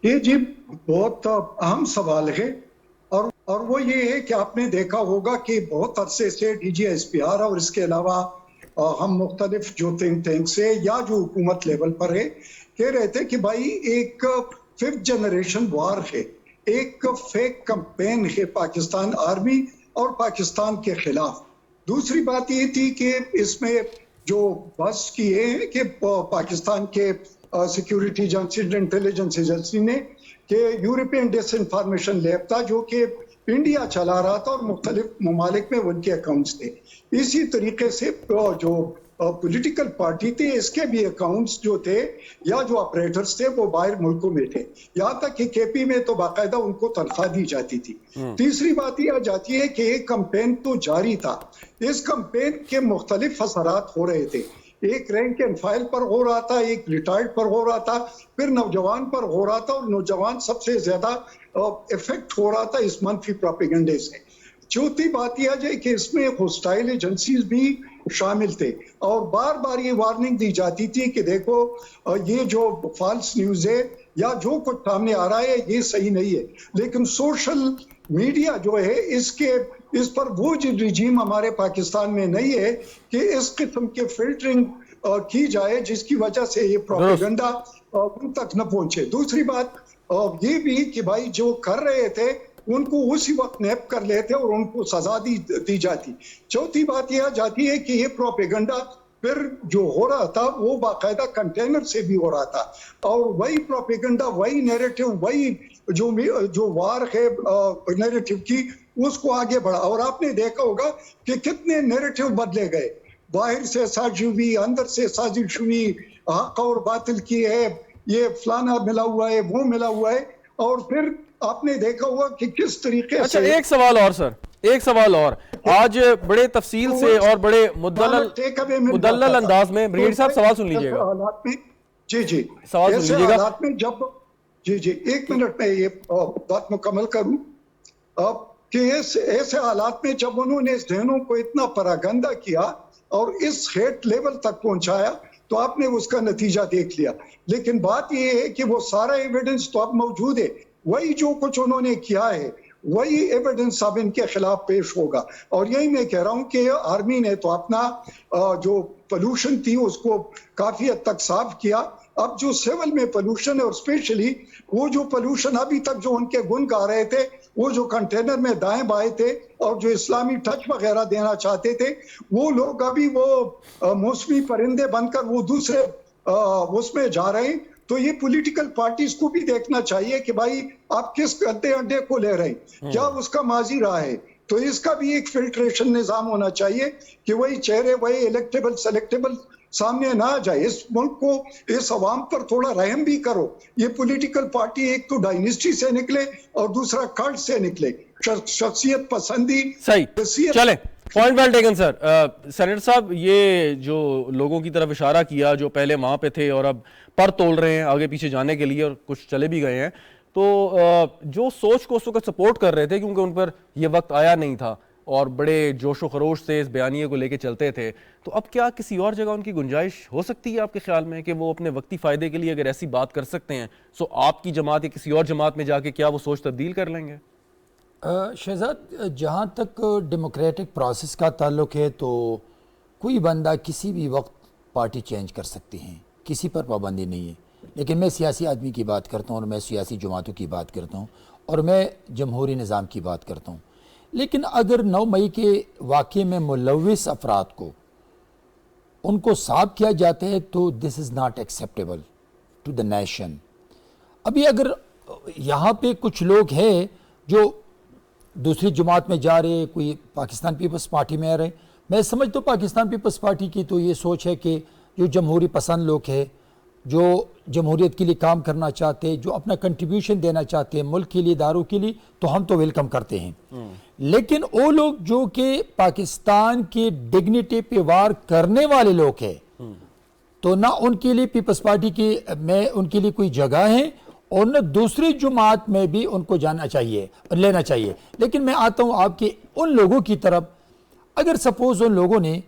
یہ جی بہت اہم سوال ہے, اور وہ یہ ہے کہ آپ نے دیکھا ہوگا کہ بہت عرصے سے D G S P R اور اس کے علاوہ ہم مختلف جو تھنک ٹینکس ہے یا جو حکومت لیول پر ہے کہہ رہے تھے کہ بھائی ایک 5th جنریشن وار ہے, ایک فیک کمپین ہے پاکستان آرمی اور پاکستان کے خلاف. دوسری بات یہ تھی کہ اس میں جو بس کی ہے کہ پاکستان کے سیکیورٹی ایجنسی انٹیلیجنس ایجنسی نے کہ یورپین ڈس انفارمیشن لیب تھا جو کہ انڈیا چلا رہا تھا اور مختلف ممالک میں ان کے اکاؤنٹس تھے. اسی طریقے سے جو پولیٹیکل پارٹی تھے اس کے بھی اکاؤنٹس جو تھے یا جو آپریٹرز تھے وہ باہر ملکوں میں تھے, یہاں تک کہ کے پی میں تو باقاعدہ ان کو تنخواہ دی جاتی تھی. تیسری بات یہ آ جاتی ہے کہ ایک کمپین تو جاری تھا, اس کمپین کے مختلف اثرات ہو رہے تھے. ایک رینک اینڈ فائل پر ہو رہا تھا, ایک ریٹائرڈ پر ہو رہا تھا, پھر نوجوان پر ہو رہا تھا, اور نوجوان سب سے زیادہ افیکٹ ہو رہا تھا اس منفی پروپیگنڈے سے. چوتھی بات یہ آ جائے کہ اس میں ہوسٹائل ایجنسیز بھی شامل تھے اور بار بار یہ وارننگ دی جاتی تھی کہ دیکھو یہ جو فالس نیوز ہے یا جو کچھ سامنے آ رہا ہے یہ صحیح نہیں ہے. لیکن سوشل میڈیا جو ہے اس پر وہ رجیم ہمارے پاکستان میں نہیں ہے کہ اس قسم کے فلٹرنگ کی جائے جس کی وجہ سے یہ پروپیگنڈا ان تک نہ پہنچے. دوسری بات یہ بھی کہ بھائی جو کر رہے تھے ان کو اسی وقت نیپ کر لیتے اور ان کو سزا دی جاتی. چوتھی بات یہ آ جاتی ہے کہ یہ پروپیگنڈا پھر جو ہو رہا تھا وہ باقاعدہ کنٹینر سے بھی ہو رہا تھا, اور وہی پروپیگنڈا, وہی نیریٹو, وہی جو وار ہے نیریٹو کی اس کو آگے بڑھا. اور آپ نے دیکھا ہوگا کہ کتنے نیریٹو بدلے گئے, باہر سے سازش ہوئی, اندر سے سازش ہوئی, حق اور باطل کی ہے, یہ فلانا ملا ہوا ہے, وہ ملا ہوا ہے, اور پھر آپ نے دیکھا ہوا کہ کس طریقے سے. اچھا ایک سوال اور سر, ایک سوال اور, آج بڑے تفصیل سے اور بڑے مدلل انداز میں بریگیڈ صاحب سوال سن لیجئے گا. جی سوال سن لیجئے گا. حالات میں جب جی ایک منٹ میں یہ بات مکمل کروں کہ ایسے حالات میں جب انہوں نے ذہنوں کو اتنا پراگندہ کیا اور اس ہیٹ لیول تک پہنچایا تو آپ نے اس کا نتیجہ دیکھ لیا. لیکن بات یہ ہے کہ وہ سارا ایویڈنس تو اب موجود ہے, وہی جو کچھ انہوں نے کیا ہے وہی ایویڈنس اب ان کے خلاف پیش ہوگا. اور یہی میں کہہ رہا ہوں کہ آرمی نے تو اپنا جو پولوشن تھی اس کو کافی حد تک صاف کیا. اب جو سیول میں پولوشن ہے اور اسپیشلی وہ جو پولوشن ابھی تک جو ان کے گن گا رہے تھے, وہ جو کنٹینر میں دائیں بائیں تھے اور جو اسلامی ٹچ وغیرہ دینا چاہتے تھے, وہ لوگ ابھی وہ موسمی پرندے بن کر وہ دوسرے اس میں جا رہے ہیں. تو یہ پولیٹیکل پارٹیز کو بھی دیکھنا چاہیے کہ بھائی آپ کس گدے انڈے کو لے رہے ہیں, کیا اس کا ماضی رہا ہے. تو اس کا بھی ایک فلٹریشن نظام ہونا چاہیے کہ وہی چہرے وہی الیکٹیبل سلیکٹیبل سامنے نہ آ جائے. اس ملک کو, اس عوام پر تھوڑا رحم بھی کرو. یہ پولیٹیکل پارٹی ایک تو ڈائنیسٹی سے نکلے اور دوسرا کلٹ سے نکلے, شخصیت پسندی. صحیح, چلیں پوائنٹ ویل ٹیکن سر. سینیٹر صاحب, یہ جو لوگوں کی طرف اشارہ کیا جو پہلے وہاں پہ تھے اور اب پر تول رہے ہیں آگے پیچھے جانے کے لیے اور کچھ چلے بھی گئے ہیں, تو جو سوچ کو اس وقت سپورٹ کر رہے تھے کیونکہ ان پر یہ وقت آیا نہیں تھا اور بڑے جوش و خروش سے اس بیانیے کو لے کے چلتے تھے, تو اب کیا کسی اور جگہ ان کی گنجائش ہو سکتی ہے آپ کے خیال میں کہ وہ اپنے وقتی فائدے کے لیے اگر ایسی بات کر سکتے ہیں سو آپ کی جماعت یا کسی اور جماعت میں جا کے کیا وہ سوچ تبدیل کر لیں گے؟ شہزاد, جہاں تک ڈیموکریٹک پروسیس کا تعلق ہے تو کوئی بندہ کسی بھی وقت پارٹی چینج کر سکتے ہیں, کسی پر پابندی نہیں ہے. لیکن میں سیاسی آدمی کی بات کرتا ہوں اور میں سیاسی جماعتوں کی بات کرتا ہوں اور میں جمہوری نظام کی بات کرتا ہوں. لیکن اگر 9 مئی کے واقعے میں ملوث افراد کو ان کو صاف کیا جاتا ہے تو this is not acceptable to the nation. ابھی اگر یہاں پہ کچھ لوگ ہیں جو دوسری جماعت میں جا رہے, کوئی پاکستان پیپلز پارٹی میں آ رہے, میں سمجھتا ہوں پاکستان پیپلز پارٹی کی تو یہ سوچ ہے کہ جو جمہوری پسند لوگ ہیں, جو جمہوریت کے لیے کام کرنا چاہتے ہیں, جو اپنا کنٹریبیوشن دینا چاہتے ہیں ملک کے لیے, اداروں کے لیے, تو ہم تو ویلکم کرتے ہیں. لیکن وہ لوگ جو کہ پاکستان کی ڈگنیٹی پہ وار کرنے والے لوگ ہیں تو نہ ان کے لیے پیپلز پارٹی کی میں ان کے لیے کوئی جگہ ہے اور نہ دوسری جماعت میں بھی ان کو جانا چاہیے اور لینا چاہیے. لیکن میں آتا ہوں آپ کے ان لوگوں کی طرف, اگر سپوز ان لوگوں نے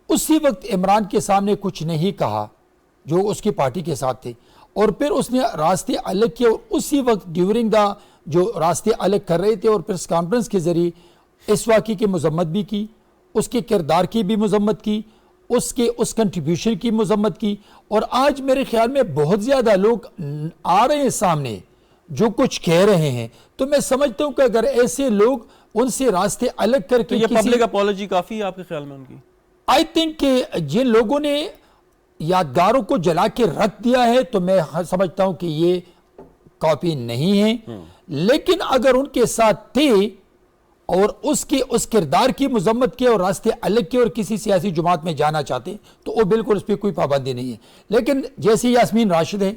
اسی وقت عمران کے سامنے کچھ نہیں کہا جو اس کی پارٹی کے ساتھ تھے اور پھر اس نے راستے الگ کیے اور اسی وقت ڈیورنگ دا جو راستے الگ کر رہے تھے اور پریس کانفرنس کے ذریعے اس واقعے کی مذمت بھی کی, اس کے کردار کی بھی مذمت کی, اس کنٹریبیوشن کی مذمت کی. اور آج میرے خیال میں بہت زیادہ لوگ آ رہے ہیں سامنے جو کچھ کہہ رہے ہیں، تو میں سمجھتا ہوں کہ اگر ایسے لوگ ان سے راستے الگ کر تو کے یہ پبلک اپولوجی کافی ہے آپ کے خیال میں ان کی؟ آئی تھنک کہ جن لوگوں نے یادگاروں کو جلا کے رکھ دیا ہے تو میں سمجھتا ہوں کہ یہ کاپی نہیں ہے، لیکن اگر ان کے ساتھ تھے اور اس کردار کی مذمت کی اور راستے الگ کے اور کسی سیاسی جماعت میں جانا چاہتے تو وہ بالکل اس پہ کوئی پابندی نہیں ہے. لیکن جیسی یاسمین راشد ہے،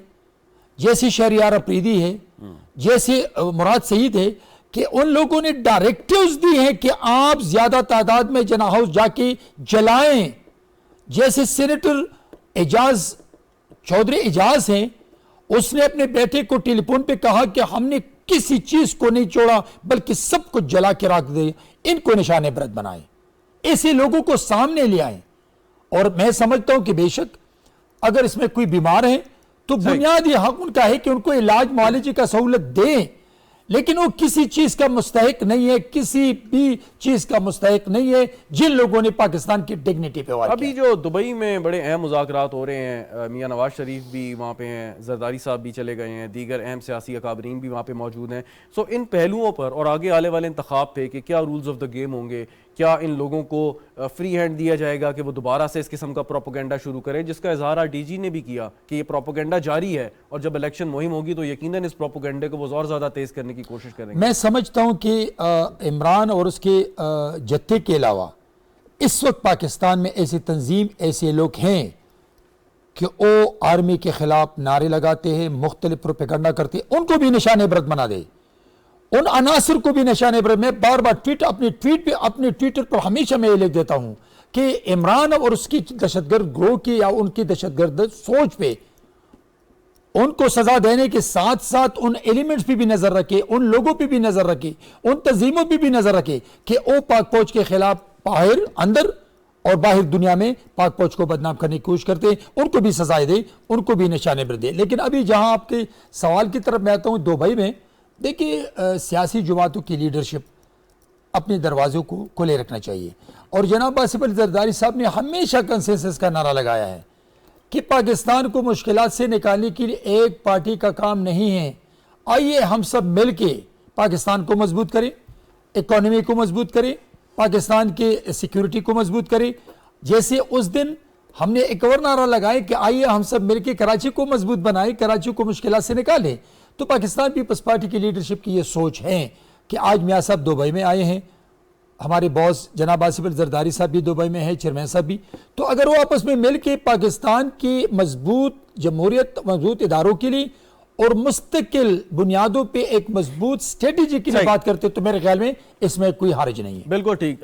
جیسی شہریار اپریدی ہے، جیسے مراد سعید ہے، کہ ان لوگوں نے ڈائریکٹیوز دی ہیں کہ آپ زیادہ تعداد میں جناح ہاؤس جا کے جلائیں. جیسے سینیٹر اعجاز چودھری اعجاز ہیں، اس نے اپنے بیٹے کو ٹیلی فون پہ کہا کہ ہم نے کسی چیز کو نہیں چھوڑا بلکہ سب کو جلا کے رکھ دے. ان کو نشان عبرت بنائیں، ایسے لوگوں کو سامنے لے آئیں. اور میں سمجھتا ہوں کہ بے شک اگر اس میں کوئی بیمار ہے تو بنیادی حق ان کا ہے کہ ان کو علاج معالجے کا سہولت دیں، لیکن وہ کسی چیز کا مستحق نہیں ہے، کسی بھی چیز کا مستحق نہیں ہے جن لوگوں نے پاکستان کی ڈگنیٹی پہ وار کیا. ابھی جو دبئی میں بڑے اہم مذاکرات ہو رہے ہیں، میاں نواز شریف بھی وہاں پہ ہیں، زرداری صاحب بھی چلے گئے ہیں، دیگر اہم سیاسی اکابرین بھی وہاں پہ موجود ہیں. سو ان پہلوؤں پر اور آگے آنے والے انتخاب پہ کہ کیا رولز آف دا گیم ہوں گے، کیا ان لوگوں کو فری ہینڈ دیا جائے گا کہ وہ دوبارہ سے اس قسم کا پروپیگنڈا شروع کریں، جس کا اظہار آر ڈی جی نے بھی کیا کہ یہ پروپیگنڈا جاری ہے اور جب الیکشن مہم ہوگی تو یقیناً اس پروپیگنڈے کو وہ اور زیادہ تیز کرنے کی کوشش کریں گے. میں سمجھتا ہوں کہ عمران اور اس کے جتھے کے علاوہ اس وقت پاکستان میں ایسی تنظیم، ایسے لوگ ہیں کہ وہ آرمی کے خلاف نعرے لگاتے ہیں، مختلف پروپیگنڈا کرتے ہیں، ان کو بھی نشان عبرت بنا دے، ان عناصر کو بھی نشان عبرت. میں بار بار اپنے ٹویٹر پر ہمیشہ میں یہ لکھ دیتا ہوں کہ عمران اور اس کی دہشت گرد گروہ کی یا ان کی دہشت گرد سوچ پہ ان کو سزا دینے کے ساتھ ساتھ ان ایلیمنٹس پہ بھی نظر رکھے، ان لوگوں پہ بھی نظر رکھے، ان تنظیموں پہ بھی نظر رکھے کہ وہ پاک فوج کے خلاف باہر اندر اور باہر دنیا میں پاک فوج کو بدنام کرنے کی کوشش کرتے ہیں، ان کو بھی سزائے دے، ان کو بھی نشان عبرت دے. لیکن ابھی جہاں آپ کے سوال کی طرف میں آتا ہوں، دبئی میں دیکھیے سیاسی جماعتوں کی لیڈرشپ اپنے دروازوں کو کھلے رکھنا چاہیے. اور جناب آصف علی زرداری صاحب نے ہمیشہ کنسنسس کا نعرہ لگایا ہے کہ پاکستان کو مشکلات سے نکالنے کے لیے ایک پارٹی کا کام نہیں ہے. آئیے ہم سب مل کے پاکستان کو مضبوط کریں، اکانومی کو مضبوط کریں، پاکستان کے سیکیورٹی کو مضبوط کریں. جیسے اس دن ہم نے ایک اور نعرہ لگائے کہ آئیے ہم سب مل کے کراچی کو مضبوط بنائیں، کراچی کو مشکلات سے نکالیں. تو پاکستان پیپلز پارٹی کی لیڈرشپ کی یہ سوچ ہے کہ آج میاں صاحب دبئی میں آئے ہیں، ہمارے باس جناب آصف علی زرداری صاحب بھی دبئی میں ہیں، چیئرمین صاحب بھی. تو اگر وہ آپس میں مل کے پاکستان کی مضبوط جمہوریت، مضبوط اداروں کے لیے اور مستقل بنیادوں پہ ایک مضبوط اسٹریٹجی کی بات کرتے تو میرے خیال میں اس میں کوئی حرج نہیں ہے. بالکل ٹھیک.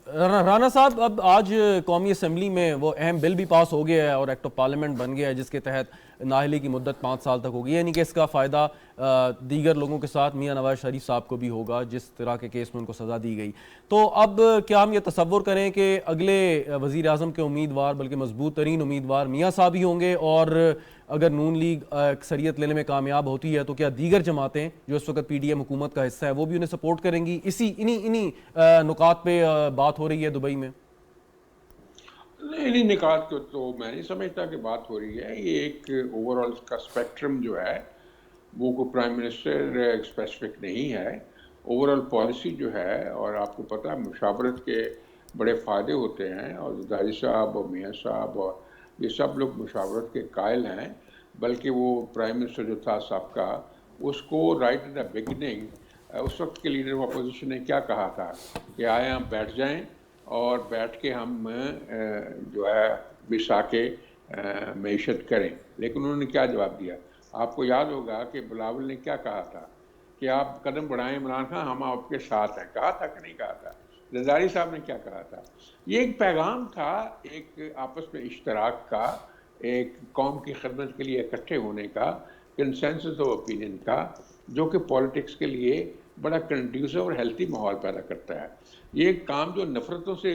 رانا صاحب، اب آج قومی اسمبلی میں وہ اہم بل بھی پاس ہو گیا ہے اور ایکٹ آف پارلیمنٹ بن گیا ہے جس کے تحت نااہلی کی مدت 5 سال تک ہوگی، یعنی کہ اس کا فائدہ دیگر لوگوں کے ساتھ میاں نواز شریف صاحب کو بھی ہوگا جس طرح کے کیس میں ان کو سزا دی گئی. تو اب کیا ہم یہ تصور کریں کہ اگلے وزیر اعظم کے امیدوار بلکہ مضبوط ترین امیدوار میاں صاحب ہی ہوں گے، اور اگر نون لیگ اکثریت لینے میں کامیاب ہوتی ہے تو کیا دیگر جماعتیں جو اس وقت پی ڈی ایم حکومت کا حصہ ہے وہ بھی انہیں سپورٹ کریں گی؟ انہی نکات پہ بات ہو رہی ہے دبئی میں. انہی نکات کو تو میں نہیں سمجھتا کہ بات ہو رہی ہے. یہ ایک اوور آل کا اسپیکٹرم جو ہے وہ کوئی پرائم منسٹر اسپیسیفک نہیں ہے. اوور آل پالیسی جو ہے، اور آپ کو پتہ ہے مشاورت کے بڑے فائدے ہوتے ہیں، اور زرداری صاحب اور میاں صاحب اور یہ سب لوگ مشاورت کے قائل ہیں. بلکہ وہ پرائم منسٹر جو تھا سابقہ کا، اس کو رائٹ ان دا بگننگ اس وقت کے لیڈر آف اپوزیشن نے کیا کہا تھا کہ آئے ہم بیٹھ جائیں اور بیٹھ کے ہم جو ہے بسا کے معیشت کریں. لیکن انہوں نے کیا جواب دیا؟ آپ کو یاد ہوگا کہ بلاول نے کیا کہا تھا کہ آپ قدم بڑھائیں عمران خان، ہم آپ کے ساتھ ہیں. کہا تھا کہ نہیں کہا تھا؟ زرداری صاحب نے کیا کہا تھا؟ یہ ایک پیغام تھا ایک آپس میں اشتراک کا، ایک قوم کی خدمت کے لیے اکٹھے ہونے کا، کنسنسس آف اوپینین کا، جو کہ پولیٹکس کے لیے بڑا کنڈیوسو اور ہیلتھی ماحول پیدا کرتا ہے. یہ ایک کام جو نفرتوں سے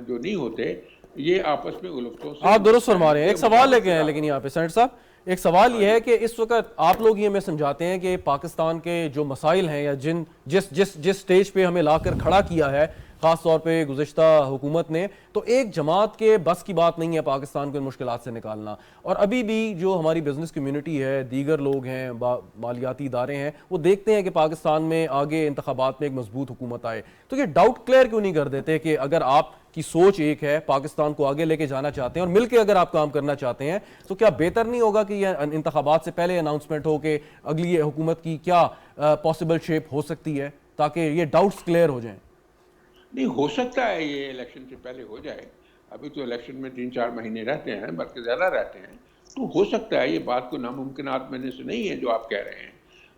جو نہیں ہوتے، یہ آپس میں الفتوں سے. آپ درست فرما رہے ہیں. ایک سوال لے کے ہیں لیکن یہاں پہ سینیٹر صاحب، ایک سوال یہ ہے کہ اس وقت آپ لوگ یہ ہمیں سمجھاتے ہیں کہ پاکستان کے جو مسائل ہیں یا جس سٹیج پہ ہمیں لا کر کھڑا کیا ہے خاص طور پہ گزشتہ حکومت نے. تو ایک جماعت کے بس کی بات نہیں ہے پاکستان کو ان مشکلات سے نکالنا, اور ابھی بھی جو ہماری بزنس کمیونٹی ہے, دیگر لوگ ہیں, مالیاتی ادارے ہیں, وہ دیکھتے ہیں کہ پاکستان میں آگے انتخابات میں ایک مضبوط حکومت آئے. تو یہ ڈاؤٹ کلیئر کیوں نہیں کر دیتے کہ اگر آپ کی سوچ ایک ہے, پاکستان کو آگے لے کے جانا چاہتے ہیں اور مل کے اگر آپ کام کرنا چاہتے ہیں, تو کیا بہتر نہیں ہوگا کہ یہ انتخابات سے پہلے اناؤنسمنٹ ہو کہ اگلی حکومت کی کیا پاسبل شیپ ہو سکتی ہے, تاکہ یہ ڈاؤٹس کلیئر ہو جائیں؟ نہیں, ہو سکتا ہے یہ الیکشن سے پہلے ہو جائے. ابھی تو الیکشن میں 3-4 مہینے رہتے ہیں, بلکہ زیادہ رہتے ہیں, تو ہو سکتا ہے. یہ بات کو ناممکنات میں سے نہیں ہے جو آپ کہہ رہے ہیں.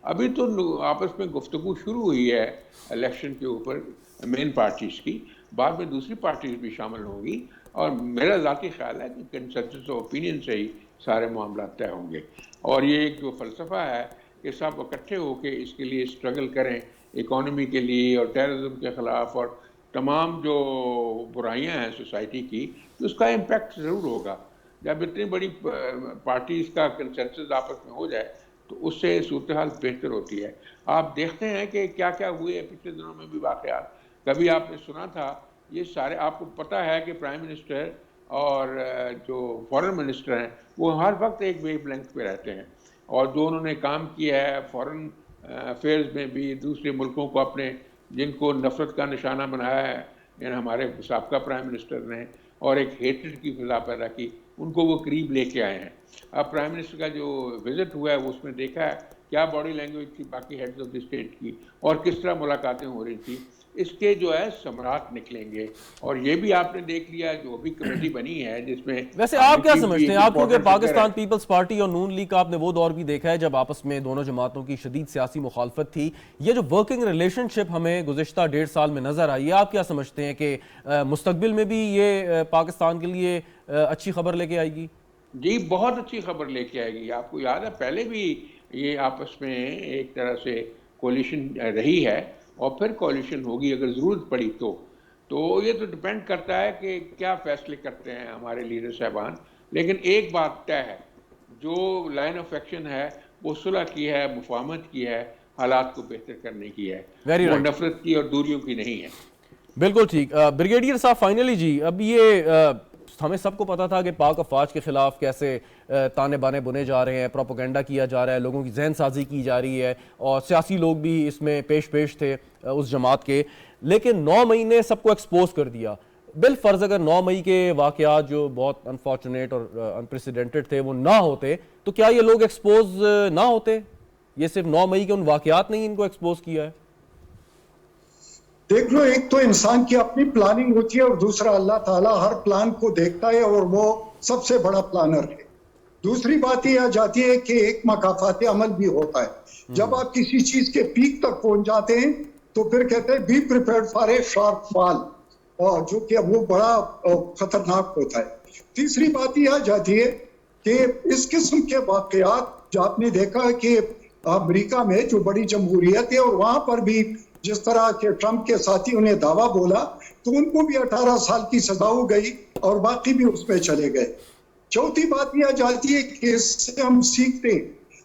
ابھی تو آپس میں گفتگو شروع ہوئی ہے الیکشن کے اوپر مین پارٹیز کی, بعد میں دوسری پارٹیز بھی شامل ہوں گی, اور میرا ذاتی خیال ہے کہ کنسنسس آف اوپینین سے ہی سارے معاملات طے ہوں گے. اور یہ ایک جو فلسفہ ہے کہ سب اکٹھے ہو کے اس کے لیے اسٹرگل کریں, اکانومی کے لیے اور ٹیررزم کے خلاف اور تمام جو برائیاں ہیں سوسائٹی کی, تو اس کا امپیکٹ ضرور ہوگا. جب اتنی بڑی پارٹیز کا کنسنسس آپس میں ہو جائے تو اس سے صورتحال بہتر ہوتی ہے. آپ دیکھتے ہیں کہ کیا کیا ہوئے پچھلے دنوں میں بھی واقعات. کبھی آپ نے سنا تھا یہ سارے, آپ کو پتہ ہے کہ پرائم منسٹر اور جو فارن منسٹر ہیں وہ ہر وقت ایک ویو لینتھ پہ رہتے ہیں, اور جو انہوں نے کام کیا ہے فارن افیئرز میں بھی دوسرے ملکوں کو اپنے, جن کو نفرت کا نشانہ بنایا ہے یعنی ہمارے سابقہ پرائم منسٹر نے, اور ایک ہیٹرڈ کی فضا پیدا کی, ان کو وہ قریب لے کے آئے ہیں. اب پرائم منسٹر کا جو وزٹ ہوا ہے وہ اس میں دیکھا ہے کیا باڈی لینگویج تھی باقی ہیڈز آف دی اسٹیٹ کی, اور کس طرح ملاقاتیں ہو رہی تھی. اس کے جو ہے ثمرات نکلیں گے. اور یہ بھی آپ نے دیکھ لیا جو ابھی کمیٹی بنی ہے جس میں, ویسے آپ کیا سمجھتے ہیں, آپ کیونکہ پاکستان پیپلز پارٹی اور نون لیگ کا آپ نے وہ دور بھی دیکھا ہے جب آپس میں دونوں جماعتوں کی شدید سیاسی مخالفت تھی, یہ جو ورکنگ ریلیشن شپ ہمیں گزشتہ 1.5 سال میں نظر آئی ہے, آپ کیا سمجھتے ہیں کہ مستقبل میں بھی یہ پاکستان کے لیے اچھی خبر لے کے آئے گی؟ جی, بہت اچھی خبر لے کے آئے گی. آپ کو یاد ہے پہلے بھی یہ آپس میں ایک طرح سے کولیشن رہی ہے, اور پھر کولیشن ہوگی اگر ضرورت پڑی تو یہ تو ڈپینڈ کرتا ہے کہ کیا فیصلے کرتے ہیں ہمارے لیڈر صاحبان. لیکن ایک بات طے ہے, جو لائن آف ایکشن ہے وہ صلح کی ہے, مفاہمت کی ہے, حالات کو بہتر کرنے کی ہے, وہ نفرت کی اور دوریوں کی نہیں ہے. بالکل ٹھیک. بریگیڈیئر صاحب فائنلی جی, اب یہ ہمیں سب کو پتا تھا کہ پاک افواج کے خلاف کیسے تانے بانے بنے جا رہے ہیں, پروپیگنڈا کیا جا رہا ہے, لوگوں کی ذہن سازی کی جا رہی ہے, اور سیاسی لوگ بھی اس میں پیش تھے اس جماعت کے. لیکن 9 مئی نے سب کو ایکسپوز کر دیا. بالفرض اگر 9 مئی کے واقعات جو بہت انفارچونیٹ اور انپریسیڈنٹڈ تھے وہ نہ ہوتے, تو کیا یہ لوگ ایکسپوز نہ ہوتے؟ یہ صرف 9 مئی کے ان واقعات نے ان کو ایکسپوز کیا ہے. دیکھ لو, ایک تو انسان کی اپنی پلاننگ ہوتی ہے, اور دوسرا اللہ تعالیٰ ہر پلان کو دیکھتا ہے اور وہ سب سے بڑا پلانر ہے. دوسری بات یہ آ جاتی ہے کہ ایک مکافات عمل بھی ہوتا ہے. جب آپ کسی چیز کے پیک تک پہنچ جاتے ہیں تو پھر کہتے ہیں be prepared for a sharp fall, اور جو کہ وہ بڑا خطرناک ہوتا ہے. تیسری بات یہ آ جاتی ہے کہ اس قسم کے واقعات جو آپ نے دیکھا ہے کہ امریکہ میں جو بڑی جمہوریت ہے, اور وہاں پر بھی جس طرح کے ٹرمپ کے ساتھیوں نے دعویٰ بولا تو ان کو بھی 18 سال کی سزا ہو گئی اور باقی بھی اس میں چلے گئے. چوتھی بات یہ آ جاتی ہے کہ اس سے ہم سیکھتے ہیں,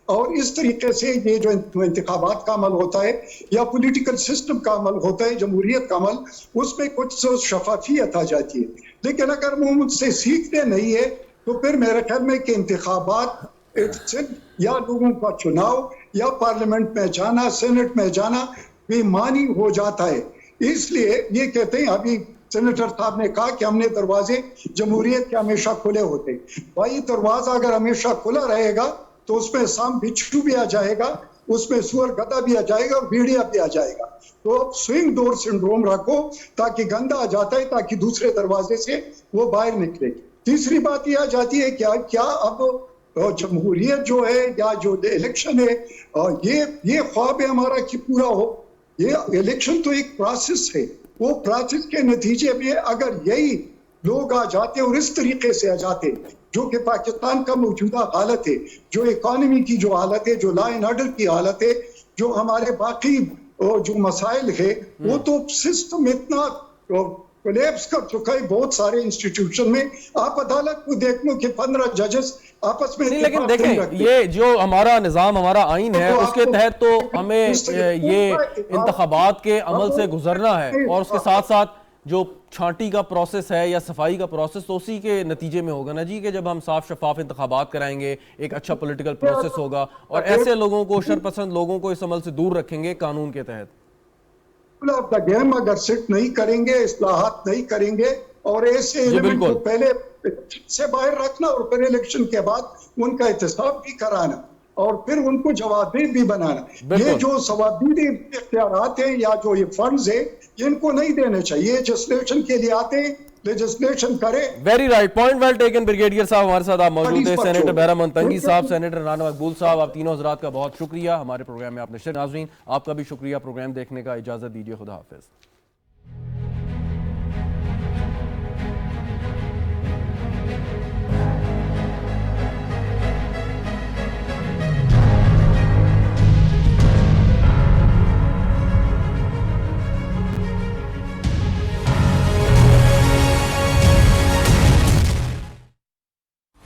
اور اس طریقے سے یہ جو انتخابات کا عمل ہوتا ہے یا پولیٹیکل سسٹم کا عمل ہوتا ہے, جمہوریت کا عمل, اس میں کچھ شفافیت آ جاتی ہے. لیکن اگر وہ ان سے سیکھتے نہیں ہے تو پھر میرے خیال میں کہ انتخابات یا لوگوں کا چناؤ یا پارلیمنٹ میں جانا, سینٹ میں جانا بے معنی ہو جاتا ہے. اس لیے یہ کہتے ہیں, ابھی سینیٹر صاحب نے کہا کہ ہم نے دروازے جمہوریت کے ہمیشہ کھلے ہوتے. بھائی دروازہ اگر ہمیشہ کھلا رہے گا تو اس میں سام بچھو بھی آ جائے گا, اس میں سور گدا بھی آ جائے گا, اور بھیڑیا بھی آ جائے گا. تو سوئنگ ڈور سنڈروم رکھو تاکہ گندا آ جاتا ہے تاکہ دوسرے دروازے سے وہ باہر نکلے. تیسری بات یہ آ جاتی ہے کیا اب جمہوریت جو ہے یا جو الیکشن ہے یہ خواب ہے ہمارا کہ پورا ہو. یہ الیکشن تو ایک پروسیس ہے, وہ پروسیس کے نتیجے میں اگر یہی لوگ آ جاتے اور اس طریقے سے آ جاتے جو کہ پاکستان کا موجودہ حالت ہے, جو اکانومی کی جو حالت ہے, جو لا اینڈ آرڈر کی حالت ہے, جو ہمارے باقی جو مسائل ہے, وہ تو سسٹم اتنا کولیپس کر چکا ہے بہت سارے انسٹیٹیوشن میں. آپ عدالت کو دیکھ لو کہ 15 ججز آپس میں, لیکن دیکھیں یہ جو ہمارا نظام, ہمارا آئین ہے, اس کے تحت تو ہمیں یہ انتخابات کے عمل سے گزرنا ہے, اور اس کے ساتھ ساتھ جو چھانٹی کا پروسیس ہے یا صفائی کا پروسیس تو اسی کے نتیجے میں ہوگا نا جی کہ جب ہم صاف شفاف انتخابات کرائیں گے ایک اچھا پولیٹیکل پروسیس ہوگا اور ایسے لوگوں کو شرپسند لوگوں کو اس عمل سے دور رکھیں گے قانون کے تحت. آف دا گیم اگر سٹ نہیں کریں گے, اصلاحات نہیں کریں گے اور ایسے ایلیمنٹ کو پہلے سے باہر رکھنا اور پھر الیکشن کے بعد ان کا احتساب بھی کرانا اور پھر ان کو جوابدہ بھی بنانا, یہ جو جوابدہی اختیارات ہیں یا جو یہ فنڈز ہیں ان کو نہیں دینے چاہیے. لیجسلیشن کے لیے آتے ہیں, لیجسلیشن کرے. Very right, point well taken. Brigadier صاحب ہمارے ساتھ آپ موجود ہیں, سینیٹر بہرام منتنگی صاحب, سینیٹر رانا مقبول صاحب, آپ تینوں حضرات کا بہت شکریہ ہمارے پروگرام میں آپ نے شرکت. ناظرین آپ کا بھی شکریہ پروگرام دیکھنے کا. اجازت دیجیے, خدا حافظ.